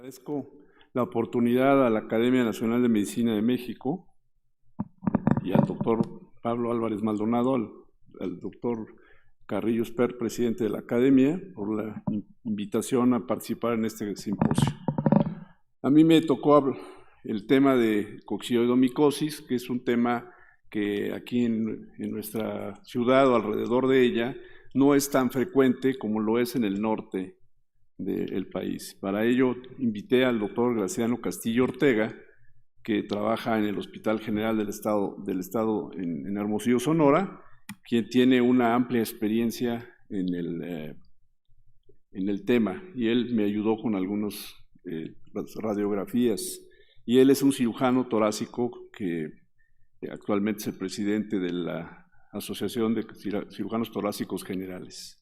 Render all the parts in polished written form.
Agradezco la oportunidad a la Academia Nacional de Medicina de México y al doctor Pablo Álvarez Maldonado, al doctor Carrillo Esper, presidente de la Academia, por la invitación a participar en este simposio. A mí me tocó el tema de coccidioidomicosis, que es un tema que aquí en nuestra ciudad o alrededor de ella no es tan frecuente como lo es en el norte del país. Para ello invité al doctor Graciano Castillo Ortega, que trabaja en el Hospital General del Estado en Hermosillo, Sonora, quien tiene una amplia experiencia en el tema, y él me ayudó con algunas radiografías, y él es un cirujano torácico que actualmente es el presidente de la Asociación de Cirujanos Torácicos Generales.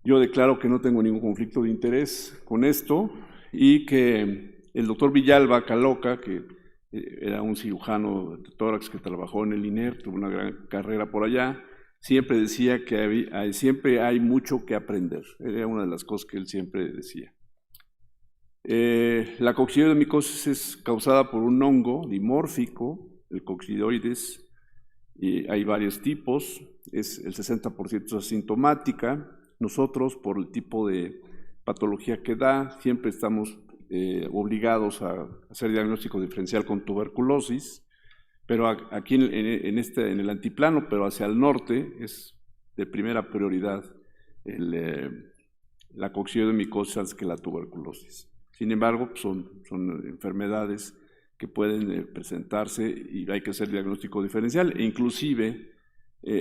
Yo declaro que no tengo ningún conflicto de interés con esto y que el doctor Villalba Caloca, que era un cirujano de tórax que trabajó en el INER, tuvo una gran carrera por allá, siempre decía que siempre hay mucho que aprender. Era una de las cosas que él siempre decía. La coccidioidomicosis es causada por un hongo dimórfico, el coccidioides, y hay varios tipos, el 60% es asintomática. Nosotros, por el tipo de patología que da, siempre estamos obligados a hacer diagnóstico diferencial con tuberculosis, pero aquí en el antiplano, pero hacia el norte, es de primera prioridad la coccidioidomicosis antes que la tuberculosis. Sin embargo, son enfermedades que pueden presentarse y hay que hacer diagnóstico diferencial, e inclusive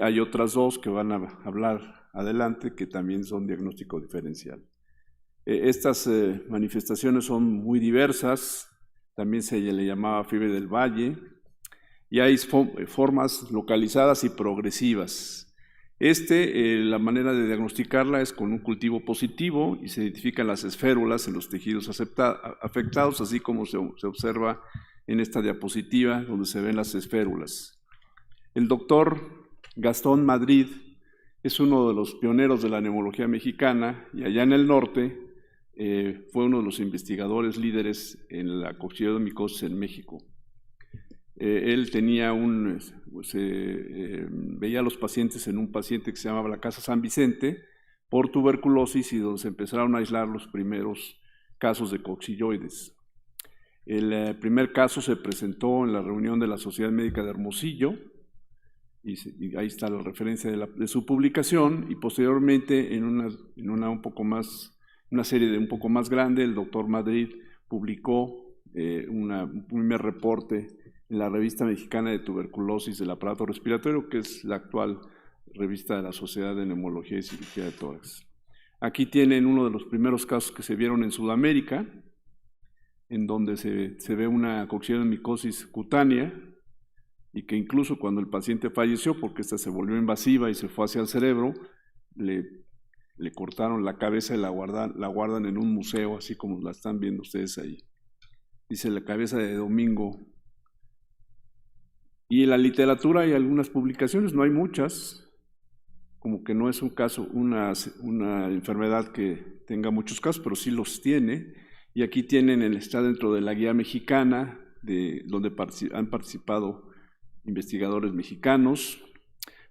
hay otras dos que van a hablar adelante que también son diagnóstico diferencial. Estas manifestaciones son muy diversas, también se le llamaba fiebre del valle, y hay formas localizadas y progresivas. La manera de diagnosticarla es con un cultivo positivo y se identifican las esférulas en los tejidos afectados, así como se observa en esta diapositiva donde se ven las esférulas. El doctor Gastón Madrid es uno de los pioneros de la neumología mexicana y allá en el norte fue uno de los investigadores líderes en la coccidioidomicosis en México. Él tenía veía a los pacientes en un paciente que se llamaba la Casa San Vicente por tuberculosis y donde se empezaron a aislar los primeros casos de coccidioides. El primer caso se presentó en la reunión de la Sociedad Médica de Hermosillo, y ahí está la referencia de su publicación, y posteriormente en una serie un poco más grande, el doctor Madrid publicó un primer reporte en la Revista Mexicana de Tuberculosis del Aparato Respiratorio, que es la actual revista de la Sociedad de Neumología y Cirugía de Tórax. Aquí tienen uno de los primeros casos que se vieron en Sudamérica, en donde se ve una coccidioidomicosis cutánea, y que incluso cuando el paciente falleció, porque esta se volvió invasiva y se fue hacia el cerebro, le cortaron la cabeza y la guardan en un museo, así como la están viendo ustedes ahí. Dice la cabeza de Domingo. Y en la literatura hay algunas publicaciones, no hay muchas, como que no es un caso, una enfermedad que tenga muchos casos, pero sí los tiene. Y aquí está dentro de la guía mexicana, donde han participado investigadores mexicanos.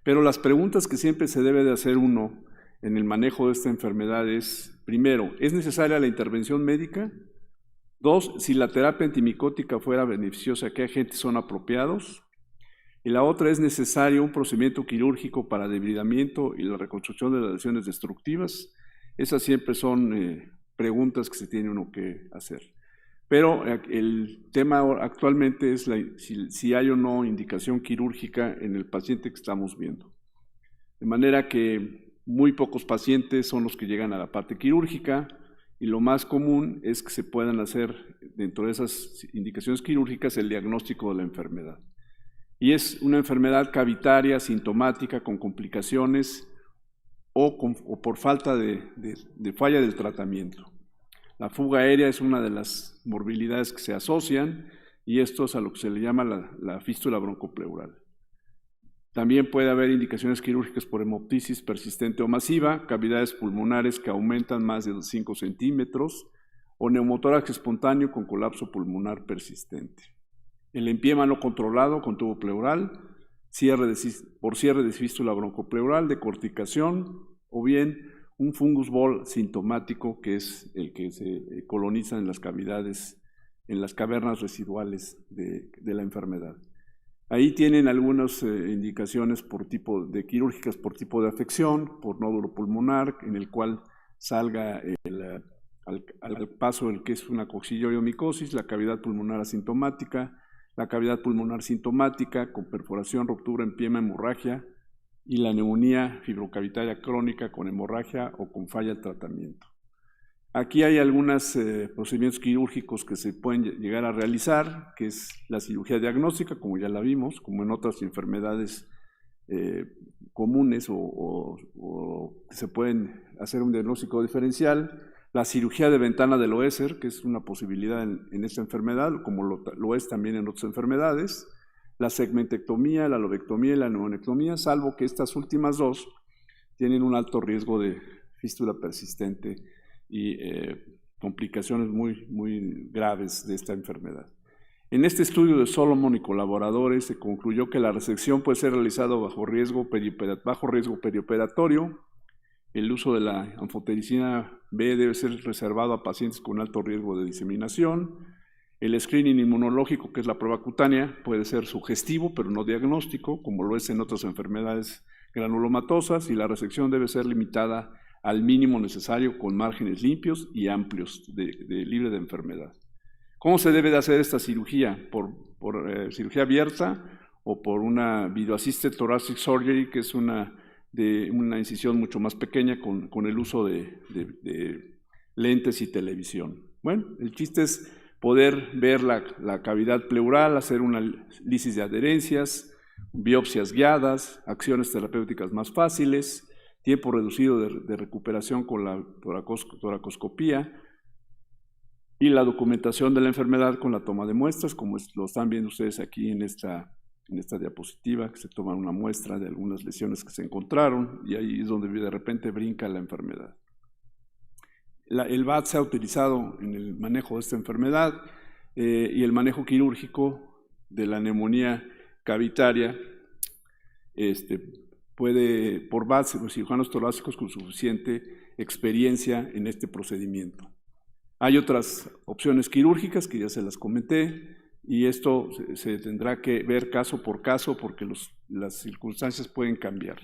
Pero las preguntas que siempre se debe de hacer uno en el manejo de esta enfermedad es, primero, ¿es necesaria la intervención médica? Dos, si la terapia antimicótica fuera beneficiosa, ¿qué agentes son apropiados? Y la otra, ¿es necesario un procedimiento quirúrgico para debridamiento y la reconstrucción de las lesiones destructivas? Esas siempre son preguntas que se tiene uno que hacer. Pero el tema actualmente es si hay o no indicación quirúrgica en el paciente que estamos viendo. De manera que muy pocos pacientes son los que llegan a la parte quirúrgica, y lo más común es que se puedan hacer dentro de esas indicaciones quirúrgicas el diagnóstico de la enfermedad. Y es una enfermedad cavitaria, sintomática, con complicaciones o por falta de falla del tratamiento. La fuga aérea es una de las morbilidades que se asocian, y esto es a lo que se le llama la fístula broncopleural. También puede haber indicaciones quirúrgicas por hemoptisis persistente o masiva, cavidades pulmonares que aumentan más de 5 centímetros, o neumotórax espontáneo con colapso pulmonar persistente. El empiema no controlado con tubo pleural, por cierre de fístula broncopleural, decorticación, o bien un fungus ball sintomático, que es el que se coloniza en las cavidades, en las cavernas residuales de la enfermedad. Ahí tienen algunas indicaciones quirúrgicas por tipo de afección, por nódulo pulmonar, en el cual salga al paso el que es una coccillomicosis, la cavidad pulmonar asintomática, la cavidad pulmonar sintomática con perforación, ruptura, empiema, hemorragia, y la neumonía fibrocavitaria crónica con hemorragia o con falla de tratamiento. Aquí hay algunos procedimientos quirúrgicos que se pueden llegar a realizar, que es la cirugía diagnóstica, como ya la vimos, como en otras enfermedades comunes o que se pueden hacer un diagnóstico diferencial. La cirugía de ventana de Loeser, que es una posibilidad en esta enfermedad, como lo es también en otras enfermedades. La segmentectomía, la lobectomía y la neumonectomía, salvo que estas últimas dos tienen un alto riesgo de fístula persistente y complicaciones muy graves de esta enfermedad. En este estudio de Solomon y colaboradores se concluyó que la resección puede ser realizada bajo riesgo perioperatorio. El uso de la anfotericina B debe ser reservado a pacientes con alto riesgo de diseminación. El screening inmunológico, que es la prueba cutánea, puede ser sugestivo, pero no diagnóstico, como lo es en otras enfermedades granulomatosas, y la resección debe ser limitada al mínimo necesario con márgenes limpios y amplios libre de enfermedad. ¿Cómo se debe de hacer esta cirugía? ¿Por cirugía abierta o por una video assisted thoracic surgery, que es una incisión mucho más pequeña con el uso de lentes y televisión? Bueno, el chiste es poder ver la cavidad pleural, hacer una lisis de adherencias, biopsias guiadas, acciones terapéuticas más fáciles, tiempo reducido de recuperación con la toracoscopía y la documentación de la enfermedad con la toma de muestras, como lo están viendo ustedes aquí en esta diapositiva, que se toma una muestra de algunas lesiones que se encontraron y ahí es donde de repente brinca la enfermedad. El VAT se ha utilizado en el manejo de esta enfermedad y el manejo quirúrgico de la neumonía cavitaria puede, por VAT, los cirujanos torácicos con suficiente experiencia en este procedimiento. Hay otras opciones quirúrgicas que ya se las comenté y esto se tendrá que ver caso por caso porque las circunstancias pueden cambiar.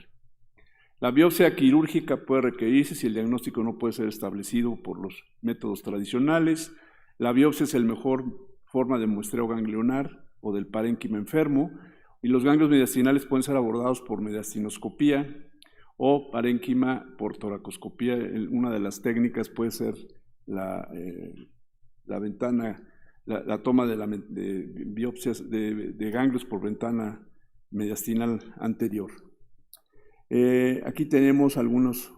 La biopsia quirúrgica puede requerirse si el diagnóstico no puede ser establecido por los métodos tradicionales. La biopsia es la mejor forma de muestreo ganglionar o del parénquima enfermo y los ganglios mediastinales pueden ser abordados por mediastinoscopía o parénquima por toracoscopía. Una de las técnicas puede ser la toma de biopsias de ganglios por ventana mediastinal anterior. Aquí tenemos algunas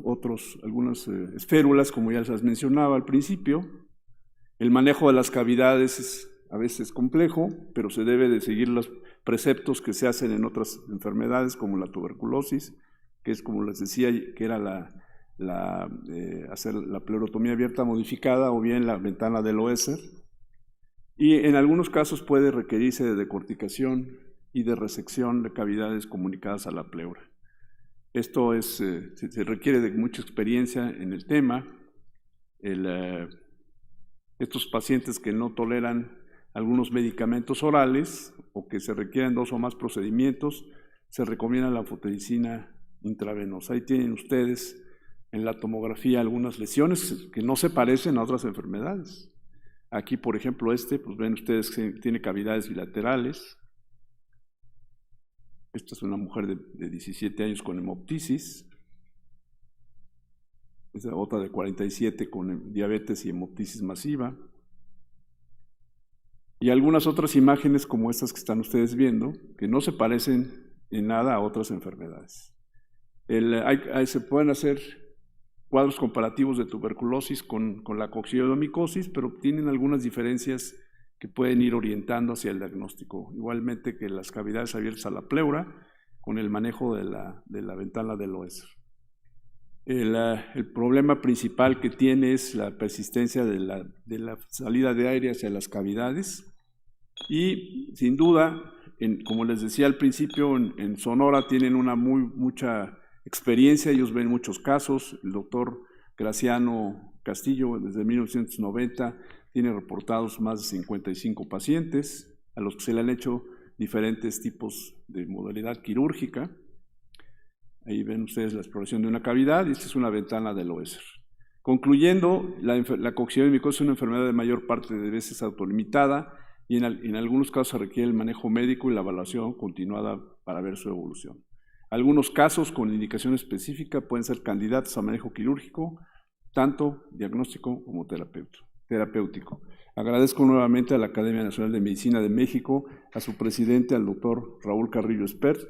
esférulas, como ya les mencionaba al principio. El manejo de las cavidades es a veces complejo, pero se debe de seguir los preceptos que se hacen en otras enfermedades, como la tuberculosis, que es, como les decía, que era hacer la pleurotomía abierta modificada o bien la ventana de Loeser. Y en algunos casos puede requerirse de decorticación y de resección de cavidades comunicadas a la pleura. Esto se requiere de mucha experiencia en el tema. Estos pacientes que no toleran algunos medicamentos orales o que se requieren 2 o más procedimientos, se recomienda la anfotericina intravenosa. Ahí tienen ustedes en la tomografía algunas lesiones que no se parecen a otras enfermedades. Aquí, por ejemplo, pues ven ustedes que tiene cavidades bilaterales. Esta es una mujer de 17 años con hemoptisis. Esta otra de 47 con diabetes y hemoptisis masiva. Y algunas otras imágenes como estas que están ustedes viendo, que no se parecen en nada a otras enfermedades. Se pueden hacer cuadros comparativos de tuberculosis con la coccillomicosis, pero tienen algunas diferencias que pueden ir orientando hacia el diagnóstico. Igualmente que las cavidades abiertas a la pleura con el manejo de la ventana de Loeser. El problema principal que tiene es la persistencia de la salida de aire hacia las cavidades y sin duda, como les decía al principio, en Sonora tienen mucha experiencia, ellos ven muchos casos. El doctor Graciano Castillo desde 1990 tiene reportados más de 55 pacientes a los que se le han hecho diferentes tipos de modalidad quirúrgica. Ahí ven ustedes la exploración de una cavidad y esta es una ventana del OESR. Concluyendo, la coccidiosis de micosis es una enfermedad de mayor parte de veces autolimitada y en algunos casos se requiere el manejo médico y la evaluación continuada para ver su evolución. Algunos casos con indicación específica pueden ser candidatos a manejo quirúrgico, tanto diagnóstico como terapéutico. Agradezco nuevamente a la Academia Nacional de Medicina de México, a su presidente, al doctor Raúl Carrillo Espert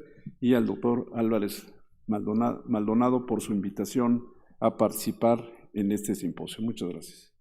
y al doctor Álvarez Maldonado por su invitación a participar en este simposio. Muchas gracias.